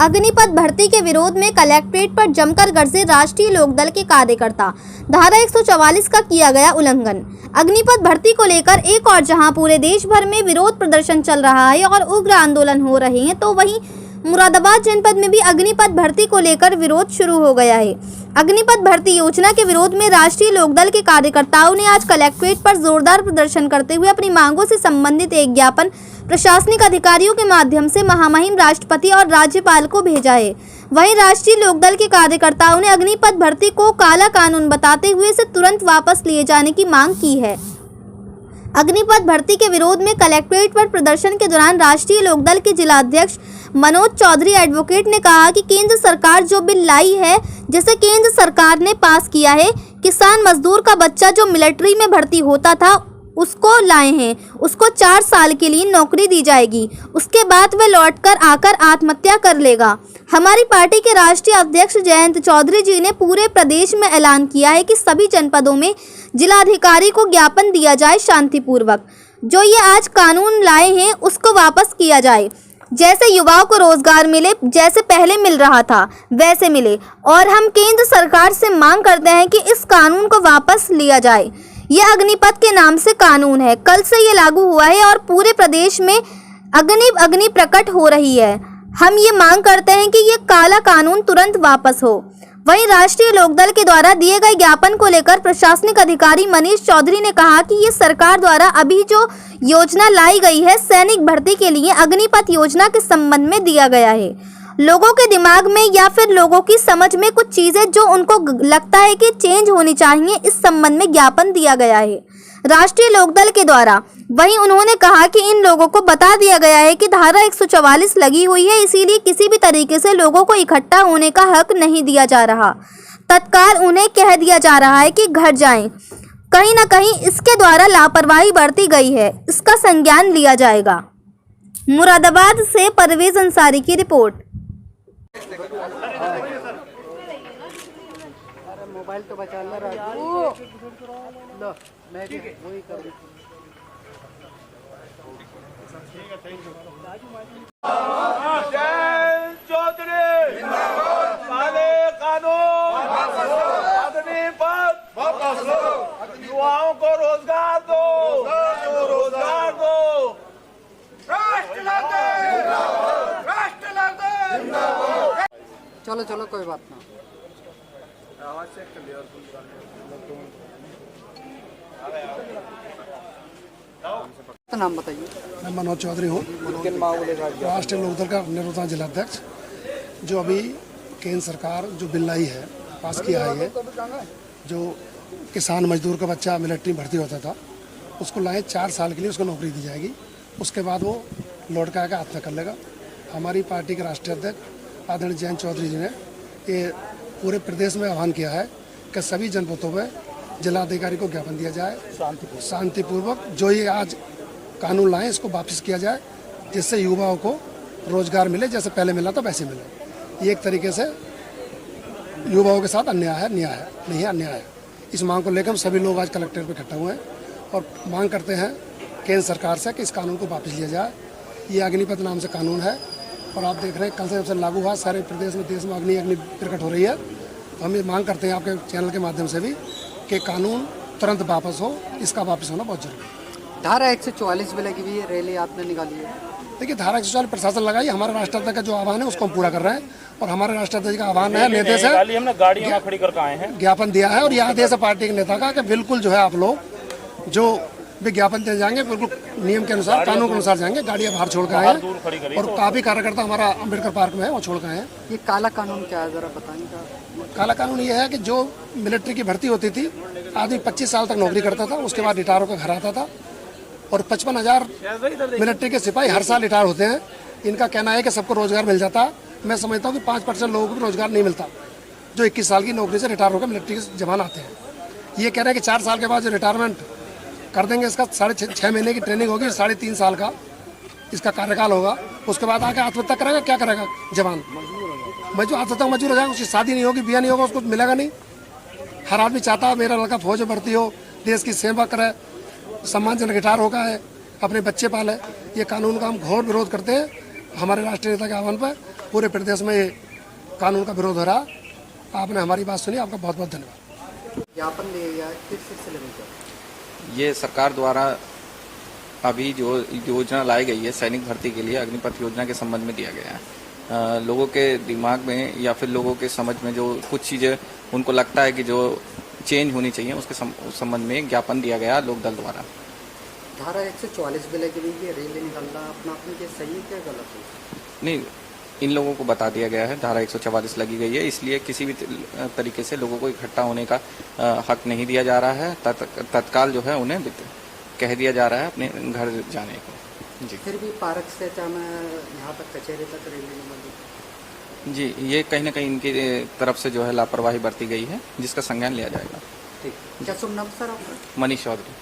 अग्निपथ भर्ती के विरोध में कलेक्ट्रेट पर जमकर गरजे राष्ट्रीय लोकदल के कार्यकर्ता। धारा 144 का किया गया उल्लंघन। अग्निपथ भर्ती को लेकर एक और जहां पूरे देश भर में विरोध प्रदर्शन चल रहा है और उग्र आंदोलन हो रहे हैं, तो वहीं मुरादाबाद जनपद में भी अग्निपथ भर्ती को लेकर विरोध शुरू हो गया है। अग्निपथ भर्ती योजना के विरोध में राष्ट्रीय लोकदल के कार्यकर्ताओं ने आज कलेक्ट्रेट पर जोरदार प्रदर्शन करते हुए अपनी मांगों से संबंधित एक ज्ञापन प्रशासनिक अधिकारियों के माध्यम से महामहिम राष्ट्रपति और राज्यपाल को भेजा है। वहीं राष्ट्रीय लोकदल के कार्यकर्ताओं ने अग्निपथ भर्ती को काला कानून बताते हुए इसे तुरंत वापस लिए जाने की मांग की है। अग्निपथ भर्ती के विरोध में कलेक्ट्रेट पर प्रदर्शन के दौरान राष्ट्रीय लोकदल के जिलाध्यक्ष मनोज चौधरी एडवोकेट ने कहा कि केंद्र सरकार जो बिल लाई है, जिसे केंद्र सरकार ने पास किया है, किसान मजदूर का बच्चा जो मिलिट्री में भर्ती होता था उसको लाए हैं, उसको 4 साल के लिए नौकरी दी जाएगी, उसके बाद वह लौटकर आकर आत्महत्या कर लेगा। हमारी पार्टी के राष्ट्रीय अध्यक्ष जयंत चौधरी जी ने पूरे प्रदेश में ऐलान किया है कि सभी जनपदों में जिलाधिकारी को ज्ञापन दिया जाए शांतिपूर्वक। जो ये आज कानून लाए हैं उसको वापस किया जाए। जैसे युवाओं को रोजगार मिले, जैसे पहले मिल रहा था वैसे मिले, और हम केंद्र सरकार से मांग करते हैं कि इस कानून को वापस लिया जाए। यह अग्निपथ के नाम से कानून है, कल से ये लागू हुआ है और पूरे प्रदेश में अग्नि प्रकट हो रही है। हम ये मांग करते हैं कि ये काला कानून तुरंत वापस हो। वहीं राष्ट्रीय लोकदल के द्वारा दिए गए ज्ञापन को लेकर प्रशासनिक अधिकारी मनीष चौधरी ने कहा कि ये सरकार द्वारा अभी जो योजना लाई गई है सैनिक भर्ती के लिए अग्निपथ योजना के संबंध में दिया गया है। लोगों के दिमाग में या फिर लोगों की समझ में कुछ चीजें जो उनको लगता है कि चेंज होनी चाहिए, इस संबंध में ज्ञापन दिया गया है राष्ट्रीय लोकदल के द्वारा। वहीं उन्होंने कहा कि इन लोगों को बता दिया गया है कि धारा 144 लगी हुई है, इसीलिए किसी भी तरीके से लोगों को इकट्ठा होने का हक नहीं दिया जा रहा। तत्काल उन्हें कह दिया जा रहा है कि घर जाएं। कहीं ना कहीं इसके द्वारा लापरवाही बरती गई है, इसका संज्ञान लिया जाएगा। मुरादाबाद से परवेज अंसारी की रिपोर्ट। मोबाइल तो बचा लो, मैं वही करूँ। जयंत चौधरी काले कानून, अग्निपथ वापस लो, युवाओं को रोजगार दो, रोजगार दो। राष्ट्र चलो चलो कोई बात ना। तो नाम बताइए। मैं मनोज चौधरी हूँ, राष्ट्रीय लोकदल का निर्वाचन जिलाध्यक्ष। जो अभी केंद्र सरकार जो बिल लाई है, पास किया है, जो किसान मजदूर का बच्चा मिलिट्री में भर्ती होता था उसको लाए 4 साल के लिए उसको नौकरी दी जाएगी, उसके बाद वो लौट के आकर आत्महत्या कर लेगा। हमारी पार्टी के राष्ट्रीय अध्यक्ष आदरणीय जयंत चौधरी जी ने ये पूरे प्रदेश में आह्वान किया है कि सभी जनपदों में जिलाधिकारी को ज्ञापन दिया जाए शांतिपूर्वक। जो ये आज कानून लाए इसको वापस किया जाए, जिससे युवाओं को रोजगार मिले, जैसे पहले मिला था वैसे मिले। ये एक तरीके से युवाओं के साथ अन्याय है, न्याय है नहीं है, अन्याय है। इस मांग को लेकर हम सभी लोग आज कलेक्ट्रेट पर इकट्ठा हुए हैं और मांग करते हैं केंद्र सरकार से कि इस कानून को वापस लिया जाए। ये अग्निपथ नाम से कानून है और आप देख रहे हैं कल से जब से लागू हुआ सारे प्रदेश में देश में अग्नि प्रकट हो रही है। तो हम ये मांग करते हैं आपके चैनल के माध्यम से भी कि कानून तुरंत वापस हो, इसका वापस होना बहुत जरूरी है। धारा 144 भी लगी हुई है, रैली आपने निकाली है। देखिए, धारा 144 प्रशासन लगाई, हमारे राष्ट्राध्यक्ष का जो आह्वान है उसको हम पूरा कर रहे हैं और हमारे राष्ट्राध्यक्ष का आह्वान है, नेता से गाड़ियां खड़ी करके आए हैं, ज्ञापन दिया है और यह आदेश है पार्टी के नेता का कि बिल्कुल जो है आप लोग जो विज्ञापन दे जाएंगे बिल्कुल नियम के अनुसार, कानून के अनुसार जाएंगे। गाड़ियां बाहर छोड़ के आए हैं और काफी कार्यकर्ता हमारा अम्बेडकर पार्क में है, वो छोड़ के आए हैं। ये काला कानून क्या है, जरा बताने का। काला कानून ये है कि जो मिलिट्री की भर्ती होती थी, आदमी 25 साल तक नौकरी करता था, उसके बाद रिटायर होकर घर आता था और 55,000 मिलिट्री के सिपाही हर साल रिटायर होते हैं। इनका कहना है कि सबको रोजगार मिल जाता है। मैं समझता हूँ कि 5% लोगों को रोजगार नहीं मिलता जो 21 साल की नौकरी से रिटायर होकर मिलिट्री के जवान आते हैं। ये कह रहे हैं कि 4 साल के बाद जो रिटायरमेंट कर देंगे, इसका 6.5 महीने की ट्रेनिंग होगी, 3.5 साल का इसका कार्यकाल होगा, उसके बाद आके आत्महत्या करेगा। क्या करेगा जवान? मजदूर आत्महत्या मजदूर हो जाएगा, उसकी शादी नहीं होगी, बिया नहीं होगा, उसको मिलेगा नहीं। हर आदमी चाहता है मेरा लड़का फौज में भर्ती हो, देश की सेवा करे, सम्मानजनक रिटायर होगा है, अपने बच्चे पाले। ये कानून का हम घोर विरोध करते हैं हमारे राष्ट्रीय नेता के आह्वान पर पूरे प्रदेश में ये कानून का विरोध हो रहा। आपने हमारी बात सुनी, आपका बहुत बहुत धन्यवाद। ज्ञापन दिया गया है, किस सिलसिले में क्या? ये सरकार द्वारा अभी जो योजना लाई गई है सैनिक भर्ती के लिए, अग्निपथ योजना के संबंध में दिया गया है। लोगों के दिमाग में या फिर लोगों के समझ में जो कुछ चीज़ें उनको लगता है कि जो चेंज होनी चाहिए, उसके उस संबंध में एक ज्ञापन दिया गया लोक दल द्वारा। धारा 144 भी लगी हुई है, रैली निकालना अपना अपनी के सही है क्या गलत है? नहीं, इन लोगों को बता दिया गया है धारा 144 लगी गई है, इसलिए किसी भी तरीके से लोगों को इकट्ठा होने का हक नहीं दिया जा रहा है। तत्काल जो है उन्हें कह दिया जा रहा है अपने घर जाने को। जी, फिर भी पार्क से यहाँ तक कचहरी तक रैली निकाली। जी, ये कहीं ना कहीं इनकी तरफ से जो है लापरवाही बरती गई है, जिसका संज्ञान लिया जाएगा। ठीक, क्या शुभ नाम सर आपका? मनीष चौधरी।